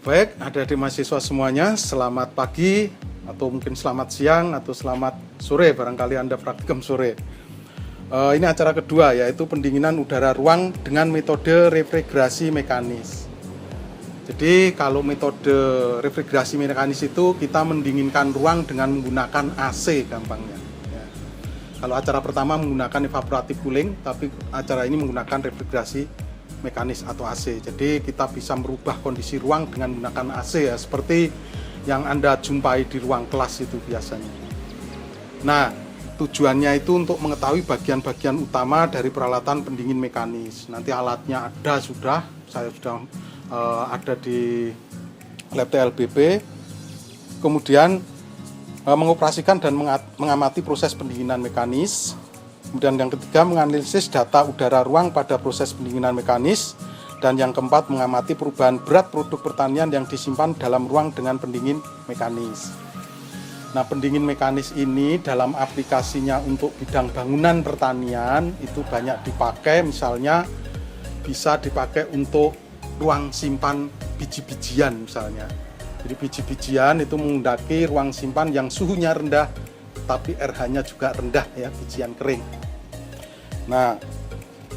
Baik, adik-adik mahasiswa semuanya, selamat pagi, atau mungkin selamat siang, atau selamat sore, barangkali Anda praktikum sore. Ini acara kedua, yaitu pendinginan udara ruang dengan metode refrigerasi mekanis. Jadi kalau metode refrigerasi mekanis itu kita mendinginkan ruang dengan menggunakan AC gampangnya. Ya. Kalau acara pertama menggunakan evaporative cooling, tapi acara ini menggunakan refrigerasi mekanis atau AC. Jadi kita bisa merubah kondisi ruang dengan menggunakan AC ya, seperti yang Anda jumpai di ruang kelas itu biasanya. Nah, tujuannya itu untuk mengetahui bagian-bagian utama dari peralatan pendingin mekanis. Nanti alatnya ada saya sudah ada di lab TLBB. Kemudian mengoperasikan dan mengamati proses pendinginan mekanis. Kemudian yang ketiga, menganalisis data udara ruang pada proses pendinginan mekanis. Dan yang keempat, mengamati perubahan berat produk pertanian yang disimpan dalam ruang dengan pendingin mekanis. Nah, pendingin mekanis ini dalam aplikasinya untuk bidang bangunan pertanian itu banyak dipakai, misalnya bisa dipakai untuk ruang simpan biji-bijian misalnya. Jadi biji-bijian itu menghendaki ruang simpan yang suhunya rendah, tapi RH-nya juga rendah ya, bijian kering. Nah,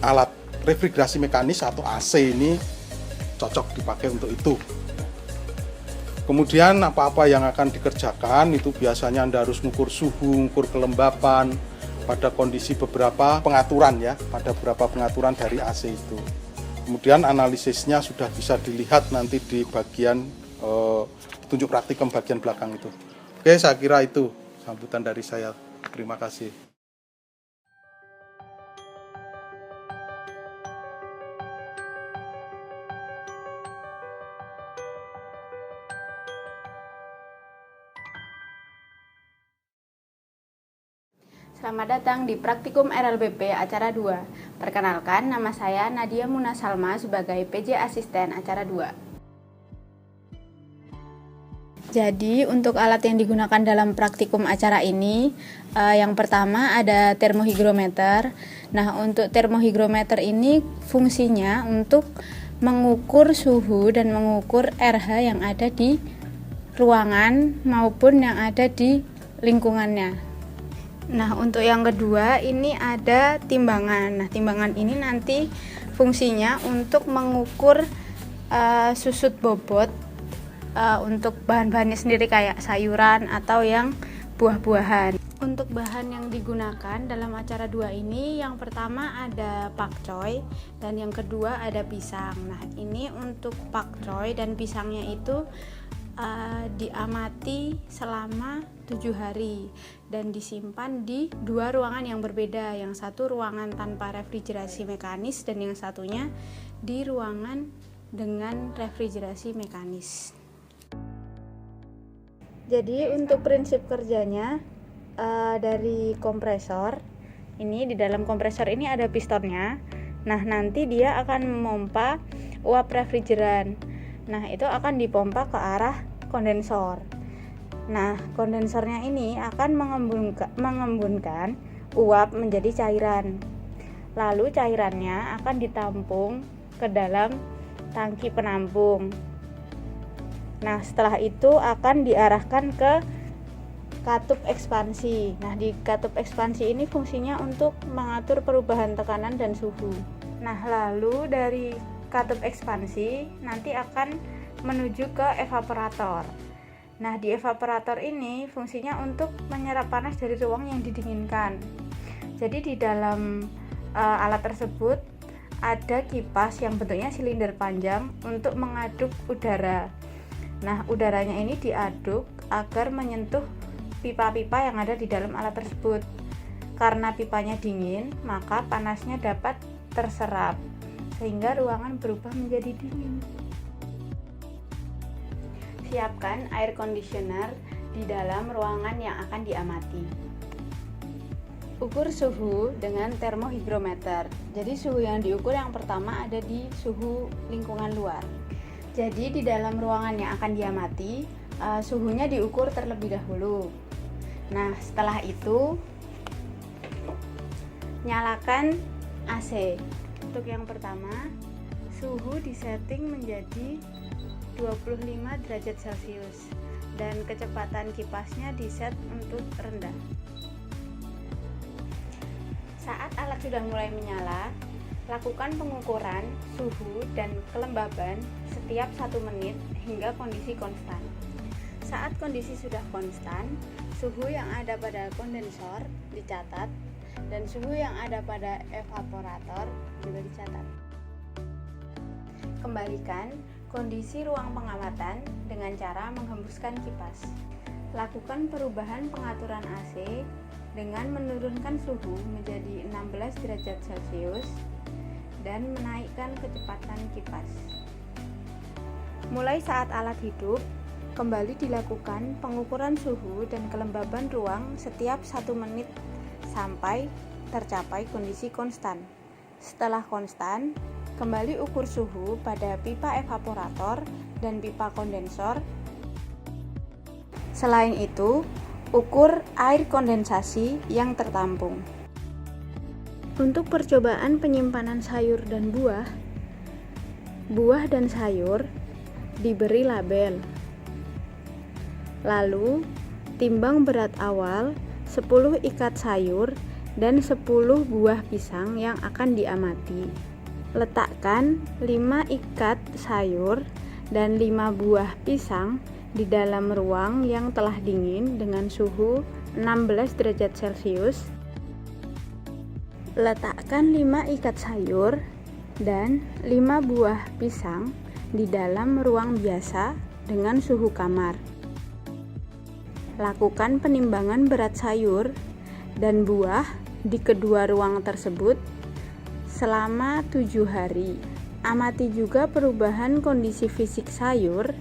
alat refrigerasi mekanis atau AC ini cocok dipakai untuk itu. Kemudian apa-apa yang akan dikerjakan itu biasanya Anda harus mengukur suhu, mengukur kelembapan pada kondisi beberapa pengaturan ya, pada beberapa pengaturan dari AC itu. Kemudian analisisnya sudah bisa dilihat nanti di bagian petunjuk praktikum bagian belakang itu. Oke, saya kira itu sambutan dari saya. Terima kasih. Selamat datang di Praktikum RLBP Acara 2. Perkenalkan, nama saya Nadia Muna Salma sebagai PJ Asisten Acara 2. Jadi, untuk alat yang digunakan dalam praktikum acara ini, yang pertama ada termohigrometer. Nah, untuk termohigrometer ini fungsinya untuk mengukur suhu dan mengukur RH yang ada di ruangan maupun yang ada di lingkungannya. Nah, untuk yang kedua ini ada timbangan. Nah, timbangan ini nanti fungsinya untuk mengukur susut bobot untuk bahan-bahannya sendiri kayak sayuran atau yang buah-buahan. Untuk bahan yang digunakan dalam acara 2 ini, yang pertama ada pakcoy dan yang kedua ada pisang. Nah, ini untuk pakcoy dan pisangnya itu diamati selama 7 hari dan disimpan di 2 ruangan yang berbeda. Yang satu ruangan tanpa refrigerasi mekanis dan yang satunya di ruangan dengan refrigerasi mekanis. Jadi untuk prinsip kerjanya dari kompresor ini, di dalam kompresor ini ada pistonnya. Nah, nanti dia akan memompa uap refrigeran. Nah, itu akan dipompa ke arah kondensor. Nah, kondensornya ini akan mengembunkan uap menjadi cairan. Lalu cairannya akan ditampung ke dalam tangki penampung. Nah, setelah itu akan diarahkan ke katup ekspansi. Nah, di katup ekspansi ini fungsinya untuk mengatur perubahan tekanan dan suhu. Nah, lalu dari katup ekspansi nanti akan menuju ke evaporator. Nah, di evaporator ini fungsinya untuk menyerap panas dari ruang yang didinginkan. Jadi di dalam alat tersebut ada kipas yang bentuknya silinder panjang untuk mengaduk udara. Nah, udaranya ini diaduk agar menyentuh pipa-pipa yang ada di dalam alat tersebut. Karena pipanya dingin, maka panasnya dapat terserap sehingga ruangan berubah menjadi dingin. Siapkan air conditioner di dalam ruangan yang akan diamati. Ukur suhu dengan termohigrometer. Jadi suhu yang diukur yang pertama ada di suhu lingkungan luar. Jadi di dalam ruangan yang akan diamati, suhunya diukur terlebih dahulu. Nah, setelah itu nyalakan AC. Untuk yang pertama, suhu disetting menjadi 25 derajat Celcius dan kecepatan kipasnya diset untuk rendah. Saat alat sudah mulai menyala, lakukan pengukuran suhu dan kelembaban setiap 1 menit hingga kondisi konstan. Saat kondisi sudah konstan, suhu yang ada pada kondensor dicatat dan suhu yang ada pada evaporator juga dicatat. Kembalikan kondisi ruang pengamatan dengan cara menghembuskan kipas. Lakukan perubahan pengaturan AC dengan menurunkan suhu menjadi 16 derajat Celcius dan menaikkan kecepatan kipas. Mulai saat alat hidup, kembali dilakukan pengukuran suhu dan kelembaban ruang setiap 1 menit sampai tercapai kondisi konstan. Setelah konstan, kembali ukur suhu pada pipa evaporator dan pipa kondensor. Selain itu, ukur air kondensasi yang tertampung. Untuk percobaan penyimpanan sayur dan buah dan sayur diberi label. Lalu, timbang berat awal 10 ikat sayur dan 10 buah pisang yang akan diamati. Letakkan 5 ikat sayur dan 5 buah pisang di dalam ruang yang telah dingin dengan suhu 16 derajat Celcius. Letakkan 5 ikat sayur dan 5 buah pisang di dalam ruang biasa dengan suhu kamar. Lakukan penimbangan berat sayur dan buah di kedua ruang tersebut selama 7 hari. Amati juga perubahan kondisi fisik sayur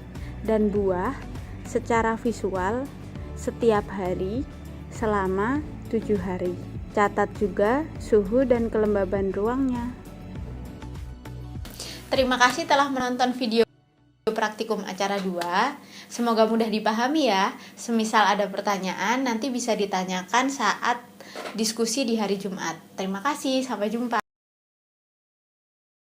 dan buah secara visual setiap hari selama 7 hari. Catat juga suhu dan kelembaban ruangnya. Terima kasih telah menonton video praktikum acara 2. Semoga mudah dipahami ya. Semisal ada pertanyaan, nanti bisa ditanyakan saat diskusi di hari Jumat. Terima kasih, sampai jumpa.